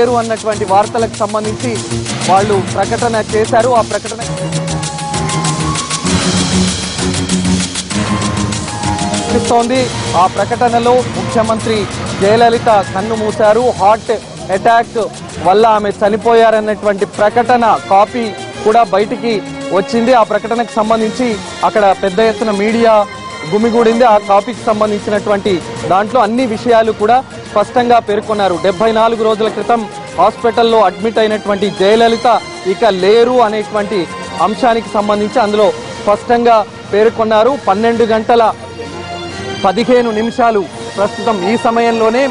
లేరు అన్నటువంటి వార్తలకు సంబంధించి వాళ్ళు ప్రకటన చేశారు. ఆ ప్రకటన ఆ ప్రకటనలో ముఖ్యమంత్రి జయలలిత కన్ను మూశారు. హార్ట్ అటాక్ వల్ల ఆమె చనిపోయారన్నటువంటి ప్రకటన కాపీ కూడా బయటికి వచ్చింది. ఆ ప్రకటనకు సంబంధించి అక్కడ పెద్ద ఎత్తున మీడియా గుమిగూడింది. ఆ కాపీకి సంబంధించినటువంటి దాంట్లో అన్ని విషయాలు కూడా స్పష్టంగా పేర్కొన్నారు. 74 రోజుల క్రితం హాస్పిటల్లో అడ్మిట్ అయినటువంటి జయలలిత ఇక లేరు అనేటువంటి అంశానికి సంబంధించి అందులో స్పష్టంగా పేర్కొన్నారు. 12 గంటల 15 నిమిషాలు ప్రస్తుతం ఈ సమయంలోనే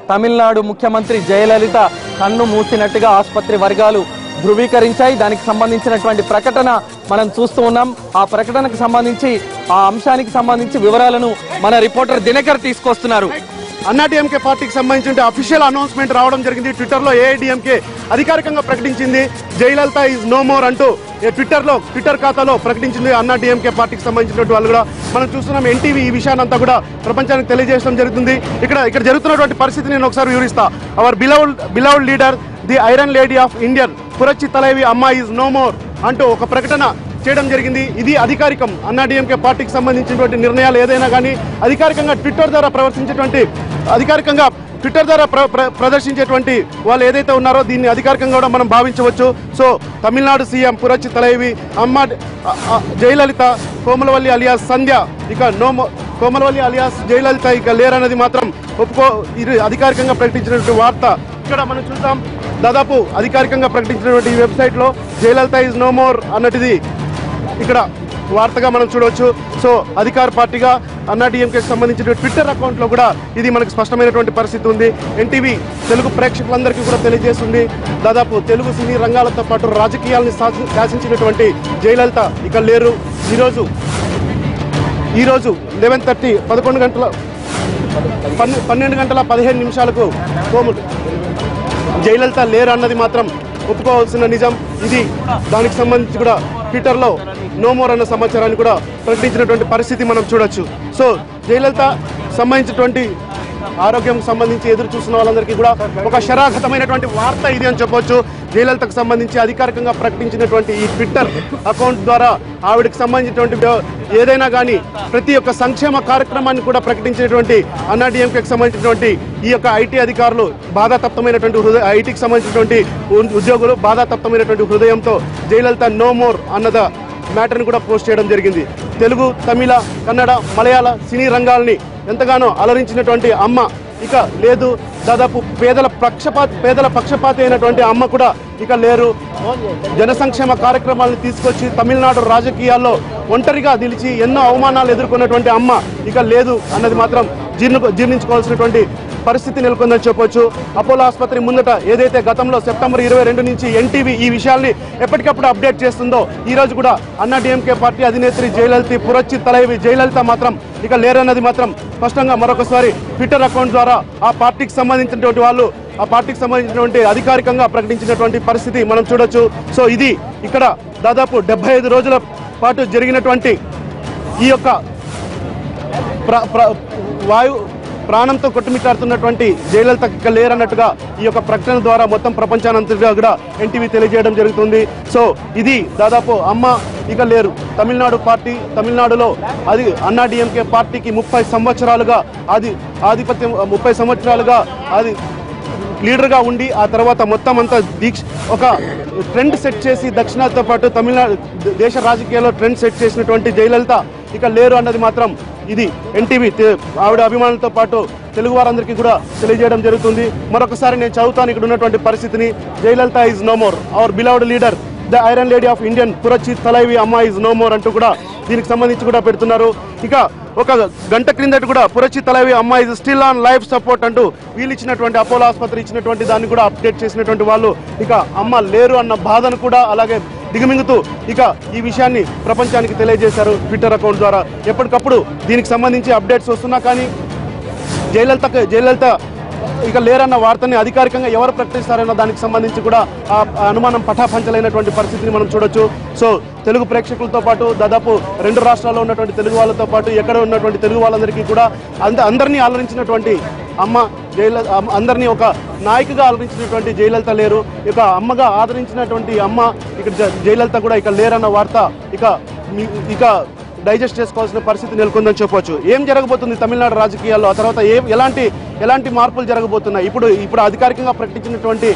తమిళనాడు ముఖ్యమంత్రి జయలలిత కన్ను మూసినట్టుగా ఆసుపత్రి వర్గాలు ధృవీకరించాయి. దానికి సంబంధించినటువంటి ప్రకటన మనం చూస్తూ ఉన్నాం. ఆ ప్రకటనకు సంబంధించి ఆ అంశానికి సంబంధించి వివరాలను మన రిపోర్టర్ దినకర్ తీసుకొస్తున్నారు. అన్నా డిఎంకే పార్టీకి సంబంధించిన అఫీషియల్ అనౌన్స్మెంట్ రావడం జరిగింది. ట్విట్టర్లో ఏఐడిఎంకే అధికారికంగా ప్రకటించింది జయలలిత ఈజ్ నో మోర్ అంటూ ట్విట్టర్ ఖాతాలో ప్రకటించింది అన్నా డిఎంకే పార్టీకి సంబంధించినటువంటి వాళ్ళు కూడా మనం చూస్తున్నాం. ఎన్టీవీ ఈ విషయాన్ని అంతా కూడా ప్రపంచానికి తెలియజేయడం జరుగుతుంది. ఇక్కడ జరుగుతున్నటువంటి పరిస్థితి నేను ఒకసారి వివరిస్తా. Our beloved leader the iron lady of Indian Puratchi Thalaivi Amma is no more అంటూ ఒక ప్రకటన చేయడం జరిగింది. ఇది అధికారికం. అన్నా డిఎంకే పార్టీకి సంబంధించినటువంటి నిర్ణయాలు ఏదైనా కానీ అధికారికంగా ట్విట్టర్ ద్వారా ప్రదర్శించేటువంటి వాళ్ళు ఏదైతే ఉన్నారో దీన్ని అధికారికంగా కూడా మనం భావించవచ్చు. సో తమిళనాడు సీఎం పురచ్చి తలైవి అమ్మ జయలలిత కోమలవల్లి అలియాస్ సంధ్య కోమలవల్లి అలియాస్ జయలలిత ఇక లేరన్నది మాత్రం ఇది అధికారికంగా ప్రకటించినటువంటి వార్త ఇక్కడ మనం చూద్దాం. దాదాపు అధికారికంగా ప్రకటించినటువంటి ఈ వెబ్సైట్లో జయలలిత ఈజ్ నో మోర్ అన్నటిది ఇక్కడ వార్తగా మనం చూడవచ్చు. సో అధికార పార్టీగా అన్నా డిఎంకేకి సంబంధించిన ట్విట్టర్ అకౌంట్లో కూడా ఇది మనకు స్పష్టమైనటువంటి పరిస్థితి ఉంది. ఎన్టీవీ తెలుగు ప్రేక్షకులందరికీ కూడా తెలియజేస్తుంది. దాదాపు తెలుగు సినీ రంగాలతో పాటు రాజకీయాలను శాసించినటువంటి జయలలిత ఇక లేరు. ఈరోజు 12 గంటల 15 నిమిషాలకు జయలలిత లేరు అన్నది మాత్రం ఒప్పుకోవాల్సిన నిజం. ఇది దానికి సంబంధించి కూడా ట్విట్టర్లో నో మోర్ అన్న సమాచారాన్ని కూడా ప్రకటించినటువంటి పరిస్థితి మనం చూడొచ్చు. సో జయలలిత సంబంధించినటువంటి ఆరోగ్యం సంబంధించి ఎదురు చూస్తున్న వాళ్ళందరికీ కూడా ఒక శరాఘతమైనటువంటి వార్త ఇది అని చెప్పవచ్చు. జయలలితకు సంబంధించి అధికారికంగా ప్రకటించినటువంటి ఈ ట్విట్టర్ అకౌంట్ ద్వారా ఆవిడకి సంబంధించినటువంటి ఏదైనా కానీ ప్రతి ఒక్క సంక్షేమ కార్యక్రమాన్ని కూడా ప్రకటించినటువంటి అన్నా డిఎంకేకి సంబంధించినటువంటి ఈ యొక్క ఐటీ అధికారులు బాధాతప్తమైనటువంటి ఐటీకి సంబంధించినటువంటి ఉద్యోగులు బాధాతప్తమైనటువంటి హృదయంతో జయలలిత నో మోర్ అన్నద మ్యాటర్ని కూడా పోస్ట్ చేయడం జరిగింది. తెలుగు, తమిళ, కన్నడ, మలయాళ సినీ రంగాల్ని ఎంతగానో అలరించినటువంటి అమ్మ ఇక లేదు. దాదాపు పేదల పక్షపాతి అయినటువంటి అమ్మ కూడా ఇక లేరు. జన సంక్షేమ కార్యక్రమాలను తీసుకొచ్చి తమిళనాడు రాజకీయాల్లో ఒంటరిగా నిలిచి ఎన్నో అవమానాలు ఎదుర్కొన్నటువంటి అమ్మ ఇక లేదు అన్నది మాత్రం జీర్ణించుకోవాల్సినటువంటి పరిస్థితి నెలకొందని చెప్పొచ్చు. అపోలో ఆసుపత్రి ముందట ఏదైతే గతంలో సెప్టెంబర్ 22 నుంచి ఎన్టీవీ ఈ విషయాల్ని ఎప్పటికప్పుడు అప్డేట్ చేస్తుందో ఈ రోజు కూడా అన్నా డిఎంకే పార్టీ అధినేత్రి జయలలిత పురచ్చి తలైవి జయలలిత మాత్రం ఇక లేరన్నది మాత్రం స్పష్టంగా మరొకసారి ట్విట్టర్ అకౌంట్ ద్వారా ఆ పార్టీకి సంబంధించినటువంటి అధికారికంగా ప్రకటించినటువంటి పరిస్థితి మనం చూడొచ్చు. సో ఇది ఇక్కడ దాదాపు 75 రోజుల పాటు జరిగినటువంటి ఈ యొక్క ప్రాణంతో కొట్టుమిట్టాడుతున్నటువంటి జయలలిత ఇక లేరన్నట్టుగా ఈ యొక్క ప్రకటన ద్వారా మొత్తం ప్రపంచానంతగా కూడా ఎన్టీవీ తెలియజేయడం జరుగుతుంది. సో ఇది దాదాపు అమ్మ ఇక లేరు. తమిళనాడులో అది అన్నా డిఎంకే పార్టీకి 30 సంవత్సరాలుగా ఆధిపత్యం 30 సంవత్సరాలుగా అది లీడర్గా ఉండి ఆ తర్వాత మొత్తం అంతా ఒక ట్రెండ్ సెట్ చేసి దక్షిణాదితో పాటు తమిళనాడు దేశ రాజకీయాల్లో ట్రెండ్ సెట్ చేసినటువంటి జయలలిత ఇక లేరు అన్నది మాత్రం ఇది ఎన్టీవీ ఆవిడ అభిమానులతో పాటు తెలుగు వారందరికీ కూడా తెలియజేయడం జరుగుతుంది. మరొకసారి నేను చదువుతాను ఇక్కడ ఉన్నటువంటి పరిస్థితిని. Jayalalithaa is no more. Our beloved leader the iron lady of Indian Puratchi Thalaivi Amma is no more అంటూ కూడా దీనికి సంబంధించి కూడా పెడుతున్నారు. ఇక ఒక గంట క్రిందట కూడా Puratchi Thalaivi Amma is still on life support అంటూ వీళ్ళు ఇచ్చినటువంటి అపోలో ఆసుపత్రి ఇచ్చినటువంటి దాన్ని కూడా అప్డేట్ చేసినటువంటి వాళ్ళు ఇక అమ్మ లేరు అన్న బాధను కూడా అలాగే దిగమింగుతూ ఇక ఈ విషయాన్ని ప్రపంచానికి తెలియజేశారు ట్విట్టర్ అకౌంట్ ద్వారా. ఎప్పటికప్పుడు దీనికి సంబంధించి అప్డేట్స్ వస్తున్నా కానీ జయలలిత ఇక లేరన్న వార్తని అధికారికంగా ఎవరు ప్రకటిస్తారన్న దానికి సంబంధించి కూడా ఆ అనుమానం పటాపంచలైనటువంటి పరిస్థితిని మనం చూడొచ్చు. సో తెలుగు ప్రేక్షకులతో పాటు దాదాపు 2 రాష్ట్రాల్లో ఉన్నటువంటి తెలుగు వాళ్ళతో పాటు ఎక్కడ ఉన్నటువంటి తెలుగు వాళ్ళందరికీ కూడా అందరినీ ఆలరించినటువంటి అమ్మ అందరినీ ఒక నాయకుగా ఆదరించినటువంటి జయలలిత లేరు, ఇక అమ్మగా ఆదరించినటువంటి అమ్మ ఇక జయలలిత కూడా ఇక లేరన్న వార్త ఇక డైజెస్ట్ చేసుకోవాల్సిన పరిస్థితి నెలకొందని చెప్పవచ్చు. ఏం జరగబోతుంది తమిళనాడు రాజకీయాల్లో, ఆ తర్వాత ఎలాంటి మార్పులు జరగబోతున్నాయి? ఇప్పుడు అధికారికంగా ప్రకటించినటువంటి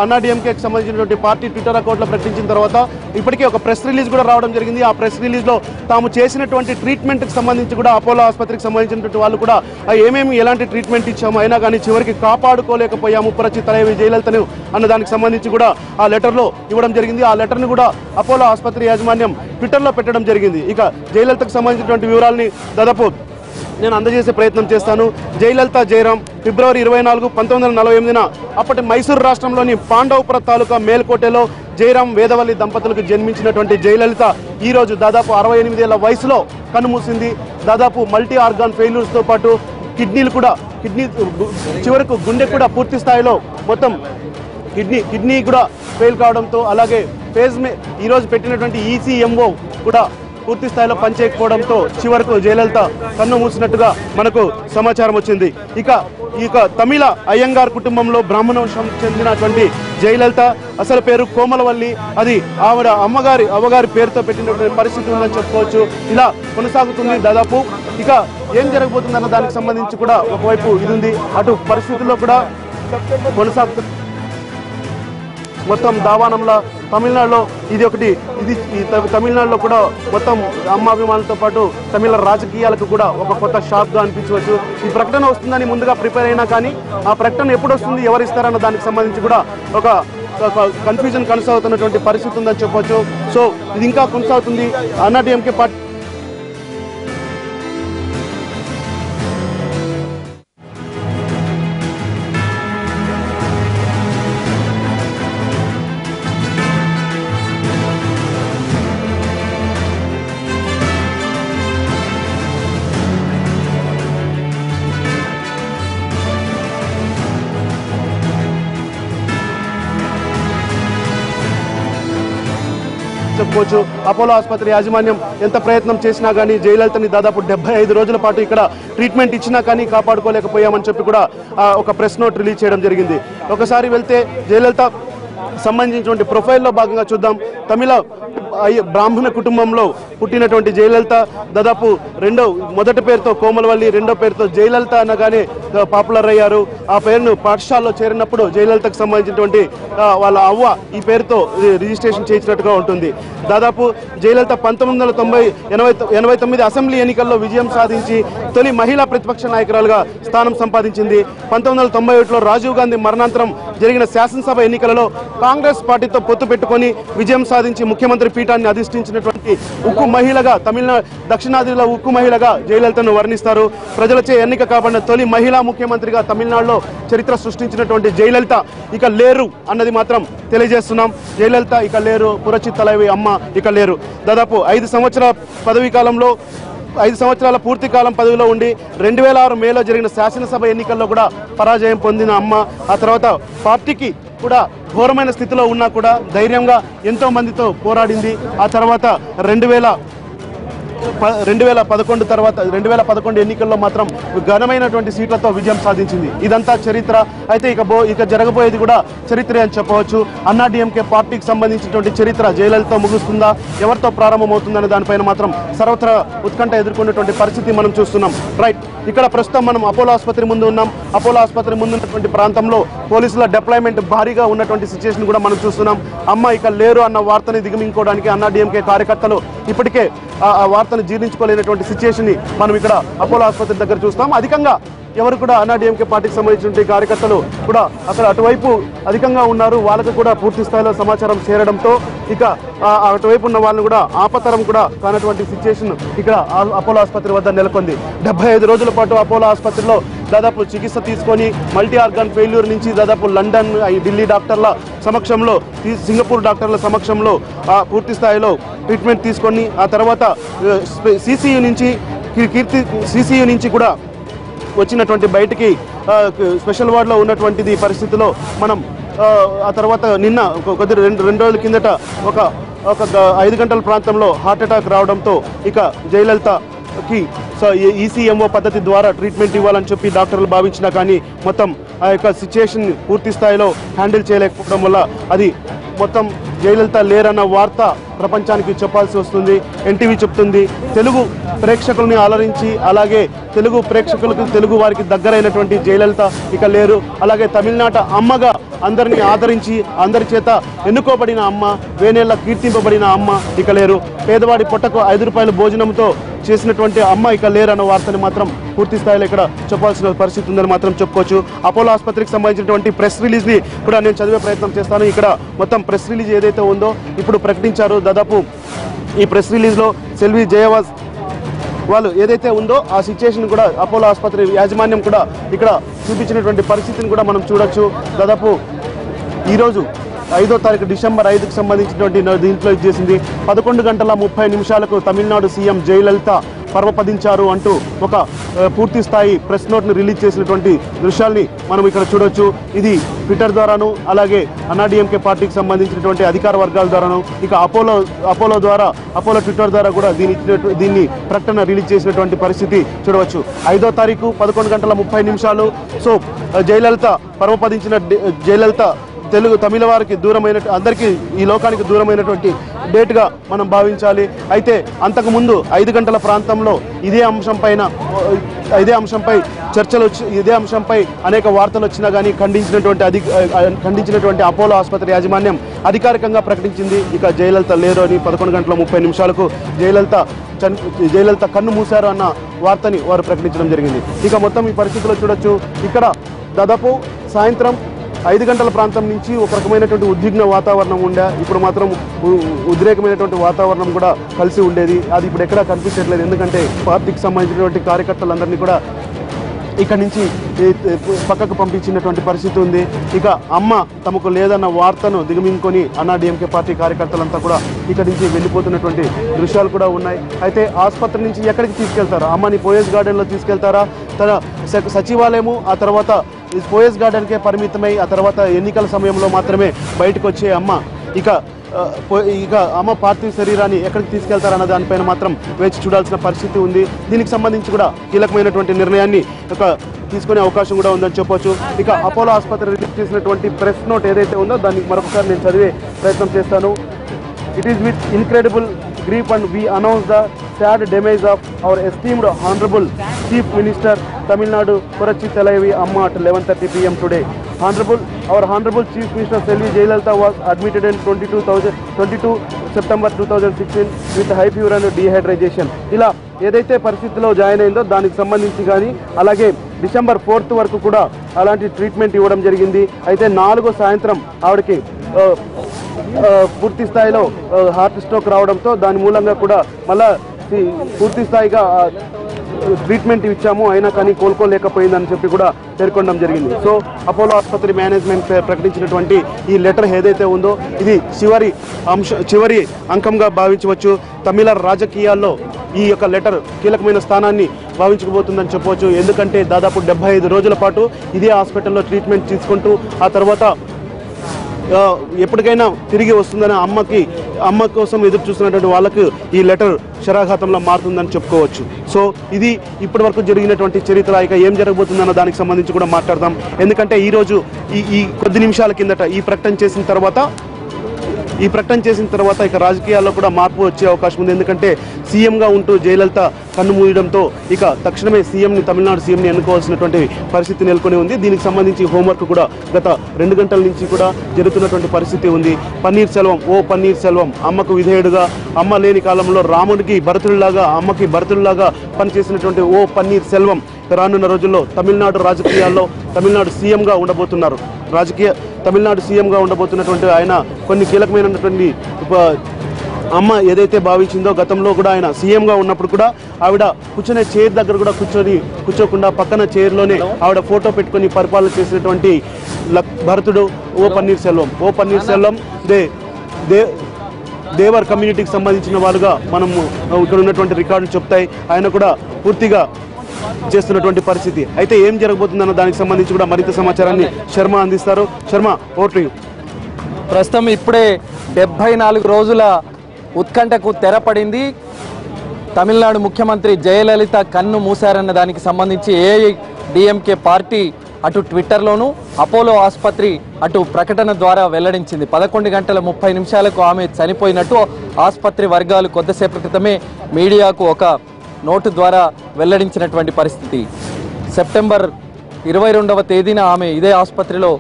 అన్నాడీఎంకేకి సంబంధించినటువంటి పార్టీ ట్విట్టర్ అకౌంట్లో ప్రకటించిన తర్వాత ఇప్పటికే ఒక ప్రెస్ రిలీజ్ కూడా రావడం జరిగింది. ఆ ప్రెస్ రిలీజ్లో తాము చేసినటువంటి ట్రీట్మెంట్కి సంబంధించి కూడా అపోలో ఆసుపత్రికి సంబంధించినటువంటి వాళ్ళు కూడా ఎలాంటి ట్రీట్మెంట్ ఇచ్చాము, అయినా కానీ చివరికి కాపాడుకోలేకపోయాము పురచి తలైవి జయలలితను అన్న దానికి సంబంధించి కూడా ఆ లెటర్లో ఇవ్వడం జరిగింది. ఆ లెటర్ను కూడా అపోలో ఆసుపత్రి యాజమాన్యం ట్విట్టర్లో పెట్టడం జరిగింది. ఇక జయలలితకు సంబంధించినటువంటి వివరాలని దాదాపు నేను అందజేసే ప్రయత్నం చేస్తాను. జయలలిత జయరాం ఫిబ్రవరి 24, 1948 అప్పటి మైసూరు రాష్ట్రంలోని పాండవపుర తాలూకా మేల్కోటెలో జయరాం వేదవల్లి దంపతులకు జన్మించినటువంటి జయలలిత ఈరోజు దాదాపు 68 ఏళ్ల వయసులో కన్నుమూసింది. దాదాపు మల్టీ ఆర్గాన్ ఫెయిల్యూర్స్తో పాటు కిడ్నీ చివరకు గుండె కూడా పూర్తి స్థాయిలో మొత్తం కిడ్నీ కూడా ఫెయిల్ కావడంతో, అలాగే ఈరోజు పెట్టినటువంటి ఈసీఎంఓ కూడా పూర్తి స్థాయిలో పనిచేయకపోవడంతో చివరకు జయలలిత కన్ను మూసినట్టుగా మనకు సమాచారం వచ్చింది. ఇక తమిళ అయ్యంగార్ కుటుంబంలో బ్రాహ్మణ వంశం చెందినటువంటి జయలలిత అసలు పేరు కోమలవల్లి. అది ఆవిడ అమ్మగారి పేరుతో పెట్టినటువంటి పరిస్థితి ఉందని చెప్పుకోవచ్చు. ఇలా కొనసాగుతుంది దాదాపు. ఇక ఏం జరగబోతుందన్న దానికి సంబంధించి కూడా ఒకవైపు ఇది ఉంది, అటు పరిస్థితుల్లో కూడా కొనసాగుతుంది. మొత్తం దావానంలో తమిళనాడులో తమిళనాడులో కూడా మొత్తం అమ్మాభిమానులతో పాటు తమిళ రాజకీయాలకు కూడా ఒక కొత్త షాక్గా అనిపించవచ్చు. ఈ ప్రకటన వస్తుందని ముందుగా ప్రిపేర్ అయినా కానీ ఆ ప్రకటన ఎప్పుడు వస్తుంది, ఎవరు ఇస్తారన్న దానికి సంబంధించి కూడా ఒక కన్ఫ్యూజన్ కొనసాగుతున్నటువంటి పరిస్థితి ఉందని చెప్పవచ్చు. సో ఇది ఇంకా కొనసాగుతుంది. అన్నాడీఎంకే పార్టీ చెప్పుకోవచ్చు. అపోలో ఆసుపత్రి యాజమాన్యం ఎంత ప్రయత్నం చేసినా కానీ జయలలితని దాదాపు 75 రోజుల పాటు ఇక్కడ ట్రీట్మెంట్ ఇచ్చినా కానీ కాపాడుకోలేకపోయామని చెప్పి కూడా ఒక ప్రెస్ నోట్ రిలీజ్ చేయడం జరిగింది. ఒకసారి వెళ్తే జయలలిత సంబంధించినటువంటి ప్రొఫైల్లో భాగంగా చూద్దాం. తమిళ బ్రాహ్మణ కుటుంబంలో పుట్టినటువంటి జయలలిత దాదాపు మొదటి పేరుతో కోమలవల్లి, రెండో పేరుతో జయలలిత అనగానే పాపులర్ అయ్యారు. ఆ పేరును పాఠశాలలో చేరినప్పుడు జయలలితకు సంబంధించినటువంటి వాళ్ళ అవ్వ ఈ పేరుతో రిజిస్ట్రేషన్ చేసినట్టుగా ఉంటుంది. దాదాపు జయలలిత 1989 అసెంబ్లీ ఎన్నికల్లో విజయం సాధించి తొలి మహిళా ప్రతిపక్ష నాయకురాలుగా స్థానం సంపాదించింది. 1991లో రాజీవ్ గాంధీ మరణాంతరం జరిగిన శాసనసభ ఎన్నికలలో కాంగ్రెస్ పార్టీతో పొత్తు పెట్టుకొని విజయం సాధించి ముఖ్యమంత్రి పీఠాన్ని అధిష్ఠించినటువంటి ఉక్కు మహిళగా దక్షిణాదిలో ఉక్కు మహిళగా జయలలితను వర్ణిస్తారు. ప్రజలచే ఎన్నిక కాబడిన తొలి మహిళా ముఖ్యమంత్రిగా తమిళనాడులో చరిత్ర సృష్టించినటువంటి జయలలిత ఇక లేరు అన్నది మాత్రం తెలియజేస్తున్నాం. జయలలిత ఇక లేరు, పురచి తలైవి అమ్మ ఇక లేరు. దాదాపు 5 సంవత్సరాల పదవీ కాలంలో 5 సంవత్సరాల పూర్తి కాలం పదవిలో ఉండి 2006 మేలో జరిగిన శాసనసభ ఎన్నికల్లో కూడా పరాజయం పొందిన అమ్మ ఆ తర్వాత పార్టీకి కూడా ఘోరమైన స్థితిలో ఉన్నా కూడా ధైర్యంగా ఎంతో మందితో పోరాడింది. ఆ తర్వాత 2011 ఎన్నికల్లో మాత్రం ఘనమైనటువంటి సీట్లతో విజయం సాధించింది. ఇదంతా చరిత్ర. అయితే ఇక జరగబోయేది కూడా చరిత్రే అని చెప్పవచ్చు. అన్నాడీఎంకే పార్టీకి సంబంధించినటువంటి చరిత్ర జయలలిత ముగుస్తుందా, ఎవరితో ప్రారంభమవుతుందనే దానిపైన మాత్రం సర్వత్రా ఉత్కంఠ ఎదుర్కొన్నటువంటి పరిస్థితి మనం చూస్తున్నాం. రైట్, ఇక్కడ ప్రస్తుతం మనం అపోలో ఆసుపత్రి ముందు ఉన్నాం. అపోలో ఆసుపత్రి ముందు ఉన్నటువంటి ప్రాంతంలో పోలీసుల డిప్లాయ్మెంట్ భారీగా ఉన్నటువంటి సిచ్యువేషన్ కూడా మనం చూస్తున్నాం. అమ్మ ఇక లేరు అన్న వార్తని దిగమించుకోవడానికి అన్నాడీఎంకే కార్యకర్తలు ఇప్పటికే ఆ వార్తను జీర్ణించుకోలేనటువంటి సిచ్యువేషన్ ని మనం ఇక్కడ అపోలో ఆసుపత్రి దగ్గర చూస్తాం. అధికంగా ఎవరు కూడా అన్నాడీఎంకే పార్టీకి సంబంధించిన కార్యకర్తలు కూడా అక్కడ అటువైపు అధికంగా ఉన్నారు. వాళ్ళకు కూడా పూర్తి స్థాయిలో సమాచారం చేరడంతో ఇక అటువైపు ఉన్న వాళ్ళని కూడా ఆపతరం కూడా కానటువంటి సిచ్యువేషన్ ఇక్కడ అపోలో ఆసుపత్రి వద్ద నెలకొంది. 75 రోజుల పాటు అపోలో ఆసుపత్రిలో దాదాపు చికిత్స తీసుకొని మల్టీ ఆర్గాన్ ఫెయిల్యూర్ నుంచి దాదాపు లండన్, ఢిల్లీ డాక్టర్ల సమక్షంలో, సింగపూర్ డాక్టర్ల సమక్షంలో పూర్తి స్థాయిలో ట్రీట్మెంట్ తీసుకొని ఆ తర్వాత సిసియు నుంచి కూడా వచ్చినటువంటి బయటికి స్పెషల్ వార్డులో ఉన్నటువంటిది పరిస్థితిలో మనం ఆ తర్వాత నిన్న రెండు రోజుల కిందట ఒక 5 గంటల ప్రాంతంలో హార్ట్ అటాక్ రావడంతో ఇక జయలలిత అమ్మకి ఈసీఎంఓ పద్ధతి ద్వారా ట్రీట్మెంట్ ఇవ్వాలని చెప్పి డాక్టర్లు భావించినా కానీ మొత్తం ఆ యొక్క సిచ్యుయేషన్ పూర్తి స్థాయిలో హ్యాండిల్ చేయలేకపోవడం వల్ల అది మొత్తం జయలలిత లేరన్న వార్త ప్రపంచానికి చెప్పాల్సి వస్తుంది. ఎన్టీవీ చెప్తుంది తెలుగు ప్రేక్షకుల్ని అలరించి, అలాగే తెలుగు ప్రేక్షకులకు తెలుగు వారికి దగ్గరైనటువంటి జయలలిత ఇక లేరు. అలాగే తమిళనాట అమ్మగా అందరినీ ఆదరించి అందరి చేత ఎన్నుకోబడిన అమ్మ, వేనేళ్ల కీర్తింపబడిన అమ్మ ఇక లేరు. పేదవాడి పొట్టకు 5 రూపాయల భోజనంతో చేసినటువంటి అమ్మ ఇక లేరన్న వార్తని మాత్రం పూర్తి స్థాయిలో ఇక్కడ చెప్పాల్సిన పరిస్థితి ఉందని మాత్రం చెప్పుకోవచ్చు. అపోలో ఆసుపత్రికి సంబంధించినటువంటి ప్రెస్ రిలీజ్ని కూడా నేను చదివే ప్రయత్నం చేస్తాను. ఇక్కడ మొత్తం ప్రెస్ రిలీజ్ ఏదైతే ఉందో ఇప్పుడు ప్రకటించారు. దాదాపు ఈ ప్రెస్ రిలీజ్లో సెల్వి జయవాజ్ వాళ్ళు ఏదైతే ఉందో ఆ సిచ్యుయేషన్ కూడా అపోలో ఆసుపత్రి యాజమాన్యం కూడా ఇక్కడ చూపించినటువంటి పరిస్థితిని కూడా మనం చూడొచ్చు. దాదాపు ఈరోజు 5వ తారీఖు డిసెంబర్ 5కి సంబంధించినటువంటి దీంట్లో ఇచ్చేసింది 11:30 తమిళనాడు సీఎం జయలలిత పరమపదించారు అంటూ ఒక పూర్తి స్థాయి ప్రెస్ నోట్ను రిలీజ్ చేసినటువంటి దృశ్యాల్ని మనం ఇక్కడ చూడొచ్చు. ఇది ట్విట్టర్ ద్వారాను, అలాగే అన్నాడీఎంకే పార్టీకి సంబంధించినటువంటి అధికార వర్గాల ద్వారాను, ఇక అపోలో ట్విట్టర్ ద్వారా కూడా దీన్ని ప్రకటన రిలీజ్ చేసినటువంటి పరిస్థితి చూడవచ్చు. 5వ తారీఖు 11:30. సో జయలలిత పరమపదించిన జయలలిత తమిళ వారికి దూరమైన, అందరికీ ఈ లోకానికి దూరమైనటువంటి డేట్గా మనం భావించాలి. అయితే అంతకుముందు 5 గంటల ప్రాంతంలో ఇదే అంశంపై చర్చలు వచ్చి, ఇదే అంశంపై అనేక వార్తలు వచ్చినా కానీ ఖండించినటువంటి అపోలో ఆసుపత్రి యాజమాన్యం అధికారికంగా ప్రకటించింది ఇక జయలలిత లేరు అని. 11:30 జయలలిత కన్ను మూశారు అన్న వార్తని వారు ప్రకటించడం జరిగింది. ఇక మొత్తం ఈ పరిస్థితుల్లో చూడొచ్చు. ఇక్కడ దాదాపు సాయంత్రం 5 గంటల ప్రాంతం నుంచి ఒక రకమైనటువంటి ఉద్విగ్న వాతావరణం ఉండే, ఇప్పుడు మాత్రం ఉద్రేకమైనటువంటి వాతావరణం కూడా కలిసి ఉండేది. అది ఇప్పుడు ఎక్కడా కనిపించట్లేదు. ఎందుకంటే పార్టీకి సంబంధించినటువంటి కార్యకర్తలందరినీ కూడా ఇక్కడి నుంచి పక్కకు పంపించినటువంటి పరిస్థితి ఉంది. ఇక అమ్మ తమకు లేదన్న వార్తను దిగమింగుకొని అన్నాడీఎంకే పార్టీ కార్యకర్తలంతా కూడా ఇక్కడి నుంచి వెళ్ళిపోతున్నటువంటి దృశ్యాలు కూడా ఉన్నాయి. అయితే ఆసుపత్రి నుంచి ఎక్కడికి తీసుకెళ్తారా? అమ్మని పోయస్ గార్డెన్లో తీసుకెళ్తారా? తన సచివాలయము ఆ తర్వాత పోయస్ గార్డెన్కే పరిమితమై ఆ తర్వాత ఎన్నికల సమయంలో మాత్రమే బయటకు వచ్చే అమ్మ ఇక అమ్మ పార్థివ శరీరాన్ని ఎక్కడికి తీసుకెళ్తారన్న దానిపైన మాత్రం వేచి చూడాల్సిన పరిస్థితి ఉంది. దీనికి సంబంధించి కూడా కీలకమైనటువంటి నిర్ణయాన్ని తీసుకునే అవకాశం కూడా ఉందని చెప్పొచ్చు. ఇక అపోలో ఆసుపత్రి రిలీజ్ చేసినటువంటి ప్రెస్ నోట్ ఏదైతే ఉందో దాన్ని మరొకసారి నేను చదివే ప్రయత్నం చేస్తాను. It is with incredible grief and we announce the sad demise of our esteemed honorable Chief Minister Tamil Nadu Puranchi Thalaivi Amma at 11:30 p.m. today. Our honorable Chief Minister Selvi Jayalalitha was admitted in 22 September 2016 with high fever and dehydration. ఇలా ఏదైతే పరిస్థితిలో join అయిందో దానికి సంబంధించి కానీ అలాగే December 4th వరకు కూడా అలాంటి ట్రీట్మెంట్ ఇవ్వడం జరిగింది. అయితే 4వ సాయంత్రం ఆవిడకి పూర్తి స్థాయిలో హార్ట్ స్ట్రోక్ రావడంతో దాని మూలంగా కూడా మళ్ళా పూర్తి స్థాయిగా ట్రీట్మెంట్ ఇచ్చాము, అయినా కానీ కోలుకోలేకపోయిందని చెప్పి కూడా పేర్కొనడం జరిగింది. సో అపోలో ఆసుపత్రి మేనేజ్మెంట్ ప్రకటించినటువంటి ఈ లెటర్ ఏదైతే ఉందో ఇది చివరి అంకంగా భావించవచ్చు. తమిళ రాజకీయాల్లో ఈ యొక్క లెటర్ కీలకమైన స్థానాన్ని భావించకపోతుందని చెప్పవచ్చు. ఎందుకంటే దాదాపు 75 రోజుల పాటు ఇదే హాస్పిటల్లో ట్రీట్మెంట్ తీసుకుంటూ ఆ తర్వాత ఎప్పటికైనా తిరిగి వస్తుందని అమ్మ కోసం ఎదురు చూస్తున్నటువంటి వాళ్ళకు ఈ లెటర్ శరాఘాతంలో మారుతుందని చెప్పుకోవచ్చు. సో ఇది ఇప్పటి వరకు జరిగినటువంటి చరిత్ర. ఇక ఏం జరగబోతుందన్న దానికి సంబంధించి కూడా మాట్లాడదాం. ఎందుకంటే ఈరోజు ఈ కొద్ది నిమిషాల కిందట ఈ ప్రకటన చేసిన తర్వాత ఇక రాజకీయాల్లో కూడా మార్పు వచ్చే అవకాశం ఉంది. ఎందుకంటే సీఎంగా ఉంటూ జయలలిత కన్ను మూయడంతో ఇక తక్షణమే తమిళనాడు సీఎంని ఎన్నుకోవాల్సినటువంటి పరిస్థితి నెలకొని ఉంది. దీనికి సంబంధించి హోంవర్క్ కూడా గత 2 గంటల నుంచి కూడా జరుగుతున్నటువంటి పరిస్థితి ఉంది. పన్నీర్ సెల్వం అమ్మకు విధేయుడుగా, అమ్మ లేని కాలంలో రాముడికి భరతుడిలాగా, అమ్మకి భరతుడిలాగా పనిచేసినటువంటి పన్నీర్ సెల్వం రానున్న రోజుల్లో తమిళనాడు రాజకీయాల్లో తమిళనాడు సీఎంగా ఉండబోతున్నటువంటి ఆయన కొన్ని కీలకమైనటువంటి అమ్మ ఏదైతే భావించిందో గతంలో కూడా ఆయన సీఎంగా ఉన్నప్పుడు కూడా ఆవిడ కూర్చునే చైర్ దగ్గర కూడా కూర్చోకుండా పక్కన చైర్లోనే ఆవిడ ఫోటో పెట్టుకొని పరిపాలన చేసినటువంటి భరతుడు పన్నీర్ సెల్వం దేవర్ కమ్యూనిటీకి సంబంధించిన వాళ్ళుగా మనము ఇక్కడ ఉన్నటువంటి రికార్డులు చెప్తాయి. ఆయన కూడా పూర్తిగా చేస్తున్నటువంటి పరిస్థితి. అయితే ఏం జరగబోతుందన్న దానికి సంబంధించి కూడా మరింత సమాచారాన్ని శర్మ అందిస్తారు. Sharma, over to you. ప్రస్తుతం ఇప్పుడే 74 రోజుల ఉత్కంఠకు తెరపడింది. తమిళనాడు ముఖ్యమంత్రి జయలలిత కన్ను మూశారన్న దానికి సంబంధించి ఏఐడిఎంకే పార్టీ అటు ట్విట్టర్లోనూ అపోలో ఆసుపత్రి అటు ప్రకటన ద్వారా వెల్లడించింది. 11 గంటల 30 నిమిషాలకు ఆమె చనిపోయినట్టు ఆసుపత్రి వర్గాలు కొద్దిసేపటి క్రితమే మీడియాకు ఒక నోటు ద్వారా వెల్లడించినటువంటి పరిస్థితి. సెప్టెంబర్ 22వ తేదీన ఆమె ఇదే ఆసుపత్రిలో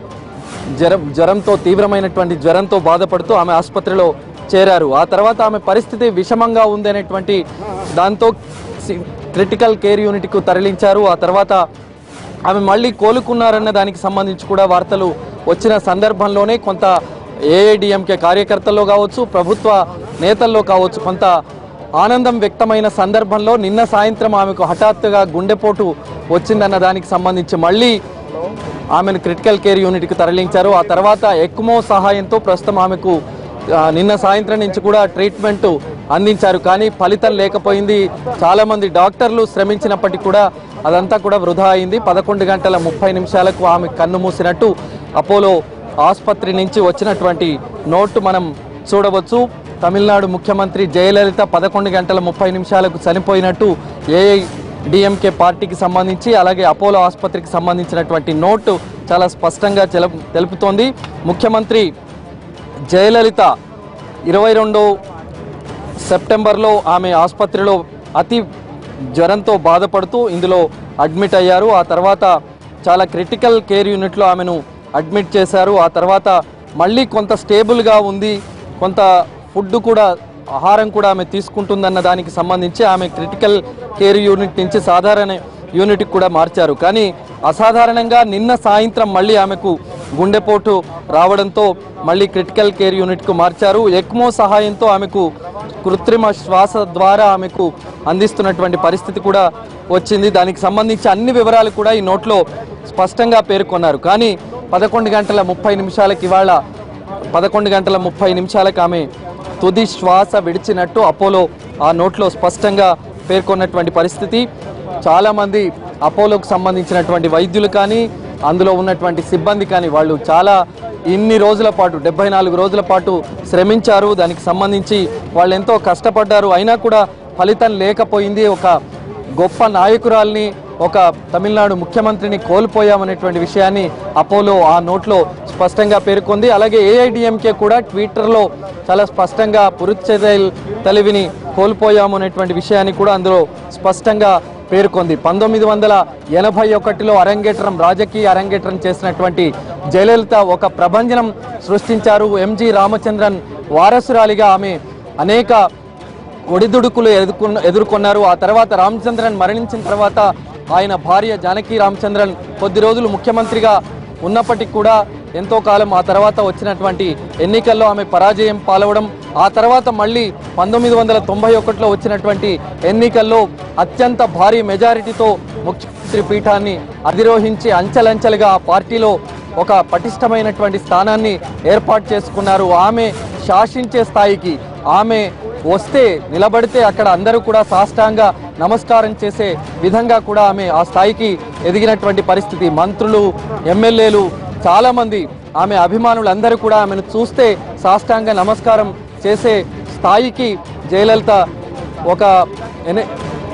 జ్వరంతో తీవ్రమైనటువంటి జ్వరంతో బాధపడుతూ ఆమె ఆసుపత్రిలో చేరారు. ఆ తర్వాత ఆమె పరిస్థితి విషమంగా ఉంది అనేటువంటి దాంతో క్రిటికల్ కేర్ యూనిట్కు తరలించారు. ఆ తర్వాత ఆమె మళ్ళీ కోలుకున్నారన్న దానికి సంబంధించి కూడా వార్తలు వచ్చిన సందర్భంలోనే కొంత ఏఐడిఎంకే కార్యకర్తల్లో కావచ్చు, ప్రభుత్వ నేతల్లో కావచ్చు కొంత ఆనందం వ్యక్తమైన సందర్భంలో నిన్న సాయంత్రం ఆమెకు హఠాత్తుగా గుండెపోటు వచ్చిందన్న దానికి సంబంధించి మళ్ళీ ఆమెను క్రిటికల్ కేర్ యూనిట్కి తరలించారు. ఆ తర్వాత ఎక్మో సహాయంతో ప్రస్తుతం ఆమెకు నిన్న సాయంత్రం నుంచి కూడా ట్రీట్మెంట్ అందించారు. కానీ ఫలితం లేకపోయింది. చాలామంది డాక్టర్లు శ్రమించినప్పటికీ కూడా అదంతా కూడా వృధా అయింది. 11 గంటల 30 నిమిషాలకు ఆమె కన్ను మూసినట్టు అపోలో ఆసుపత్రి నుంచి వచ్చినటువంటి నోటు మనం చూడవచ్చు. తమిళనాడు ముఖ్యమంత్రి జయలలిత 11 గంటల 30 నిమిషాలకు చనిపోయినట్టు ఏఐడిఎంకే పార్టీకి సంబంధించి అలాగే అపోలో ఆసుపత్రికి సంబంధించినటువంటి నోటు చాలా స్పష్టంగా తెలుపుతోంది. ముఖ్యమంత్రి జయలలిత 22 సెప్టెంబర్లో ఆమె ఆసుపత్రిలో అతి జ్వరంతో బాధపడుతూ ఇందులో అడ్మిట్ అయ్యారు. ఆ తర్వాత చాలా క్రిటికల్ కేర్ యూనిట్లో ఆమెను అడ్మిట్ చేశారు. ఆ తర్వాత మళ్ళీ కొంత స్టేబుల్గా ఉంది, కొంత ఫుడ్ కూడా ఆహారం కూడా ఆమె తీసుకుంటుందన్న దానికి సంబంధించి ఆమె క్రిటికల్ కేర్ యూనిట్ నుంచి సాధారణ యూనిట్కి కూడా మార్చారు. కానీ అసాధారణంగా నిన్న సాయంత్రం మళ్ళీ ఆమెకు గుండెపోటు రావడంతో మళ్ళీ క్రిటికల్ కేర్ యూనిట్కు మార్చారు. ఎక్మో సహాయంతో ఆమెకు కృత్రిమ శ్వాస ద్వారా ఆమెకు అందిస్తున్నటువంటి పరిస్థితి కూడా వచ్చింది. దానికి సంబంధించి అన్ని వివరాలు కూడా ఈ నోట్లో స్పష్టంగా పేర్కొన్నారు. కానీ 11 గంటల 30 నిమిషాలకు ఇవాళ 11 గంటల 30 నిమిషాలకు ఆమె తుది శ్వాస విడిచినట్టు అపోలో ఆ నోట్లో స్పష్టంగా పేర్కొన్నటువంటి పరిస్థితి. చాలామంది అపోలోకు సంబంధించినటువంటి వైద్యులు కానీ అందులో ఉన్నటువంటి సిబ్బంది కానీ వాళ్ళు చాలా ఇన్ని రోజుల పాటు 74 రోజుల పాటు శ్రమించారు. దానికి సంబంధించి వాళ్ళు ఎంతో కష్టపడ్డారు. అయినా కూడా ఫలితం లేకపోయింది. ఒక గొప్ప నాయకురాల్ని, ఒక తమిళనాడు ముఖ్యమంత్రిని కోల్పోయామనేటువంటి విషయాన్ని అపోలో ఆ నోట్లో స్పష్టంగా పేర్కొంది. అలాగే ఏఐడిఎంకే కూడా ట్విట్టర్లో చాలా స్పష్టంగా పురుచెదైల్ తెలివిని కోల్పోయాము అనేటువంటి విషయాన్ని కూడా అందులో స్పష్టంగా పేర్కొంది. 1981లో రాజకీయ అరంగేట్రం చేసినటువంటి జయలలిత ఒక ప్రభంజనం సృష్టించారు. ఎంజి రామచంద్రన్ వారసురాలిగా ఆమె అనేక ఒడిదుడుకులు ఎదుర్కొన్నారు. ఆ తర్వాత రామచంద్రన్ మరణించిన తర్వాత ఆయన భార్య జానకి రామచంద్రన్ కొద్ది రోజులు ముఖ్యమంత్రిగా ఉన్నప్పటికీ కూడా ఎంతో కాలం ఆ తర్వాత వచ్చినటువంటి ఎన్నికల్లో ఆమె పరాజయం పాలవడం, ఆ తర్వాత మళ్ళీ 1991లో వచ్చినటువంటి ఎన్నికల్లో అత్యంత భారీ మెజారిటీతో ముఖ్యమంత్రి పీఠాన్ని అధిరోహించి అంచెలంచెలుగా ఆ పార్టీలో ఒక పటిష్టమైనటువంటి స్థానాన్ని ఏర్పాటు చేసుకున్నారు. ఆమె శాసించే స్థాయికి ఆమె వస్తే నిలబడితే అక్కడ అందరూ కూడా సాష్టాంగ నమస్కారం చేసే విధంగా కూడా ఆమె ఆ స్థాయికి ఎదిగినటువంటి పరిస్థితి. మంత్రులు, ఎమ్మెల్యేలు, చాలామంది ఆమె అభిమానులందరూ కూడా ఆమెను చూస్తే సాష్టాంగ నమస్కారం చేసే స్థాయికి జయలలిత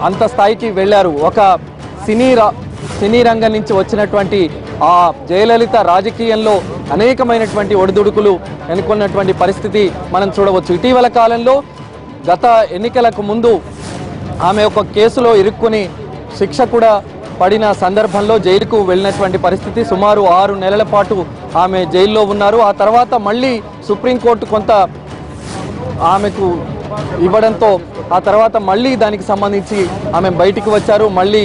అంత స్థాయికి వెళ్ళారు. ఒక సినీ రంగం నుంచి వచ్చినటువంటి ఆ జయలలిత రాజకీయంలో అనేకమైనటువంటి ఒడిదుడుకులు ఎన్నుకున్నటువంటి పరిస్థితి మనం చూడవచ్చు. ఇటీవల కాలంలో గత ఎన్నికలకు ముందు ఆమె ఒక కేసులో ఇరుక్కుని శిక్ష కూడా పడిన సందర్భంలో జైలుకు వెళ్ళినటువంటి పరిస్థితి. సుమారు 6 నెలల పాటు ఆమె జైల్లో ఉన్నారు. ఆ తర్వాత మళ్ళీ సుప్రీంకోర్టు కొంత ఆమెకు ఇవ్వడంతో ఆ తర్వాత మళ్ళీ దానికి సంబంధించి ఆమె బయటికి వచ్చారు. మళ్ళీ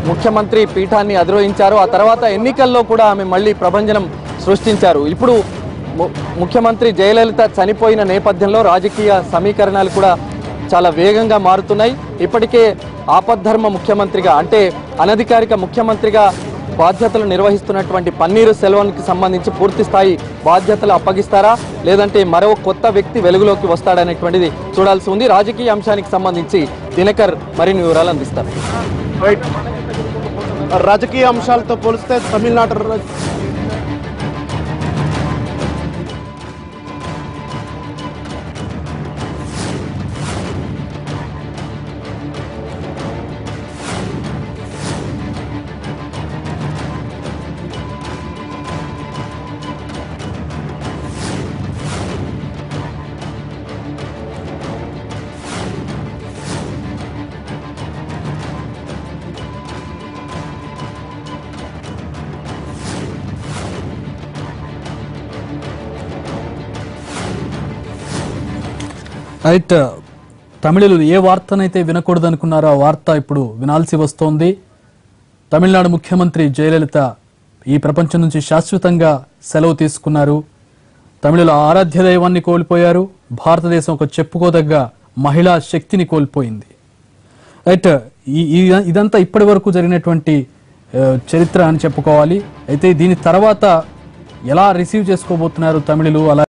ముఖ్యమంత్రి పీఠాన్ని అధిరోహించారు. ఆ తర్వాత ఎన్నికల్లో కూడా ఆమె మళ్ళీ ప్రభంజనం సృష్టించారు. ఇప్పుడు ముఖ్యమంత్రి జయలలిత చనిపోయిన నేపథ్యంలో రాజకీయ సమీకరణాలు కూడా చాలా వేగంగా మారుతున్నాయి. ఇప్పటికే ఆపద్ధర్మ ముఖ్యమంత్రిగా అంటే అనధికారిక ముఖ్యమంత్రిగా బాధ్యతలు నిర్వహిస్తున్నటువంటి పన్నీరు సెల్వన్కి సంబంధించి పూర్తి స్థాయి బాధ్యతలు అప్పగిస్తారా, లేదంటే మరో కొత్త వ్యక్తి వెలుగులోకి వస్తాడనేటువంటిది చూడాల్సి ఉంది. రాజకీయ అంశానికి సంబంధించి దినకర్ మరిన్ని వివరాలు అందిస్తారు. రైట్, రాజకీయ అంశాలతో పోలిస్తే తమిళనాడు రైట్, తమిళులు ఏ వార్తనైతే వినకూడదనుకున్నారో ఆ వార్త ఇప్పుడు వినాల్సి వస్తోంది. తమిళనాడు ముఖ్యమంత్రి జయలలిత ఈ ప్రపంచం నుంచి శాశ్వతంగా సెలవు తీసుకున్నారు. తమిళుల ఆరాధ్య దైవాన్ని కోల్పోయారు. భారతదేశం ఒక చెప్పుకోదగ్గ మహిళా శక్తిని కోల్పోయింది. రైట్, ఇదంతా ఇప్పటి వరకు జరిగినటువంటి చరిత్ర అని చెప్పుకోవాలి. అయితే దీని తర్వాత ఎలా రిసీవ్ చేసుకోబోతున్నారు తమిళులు, అలా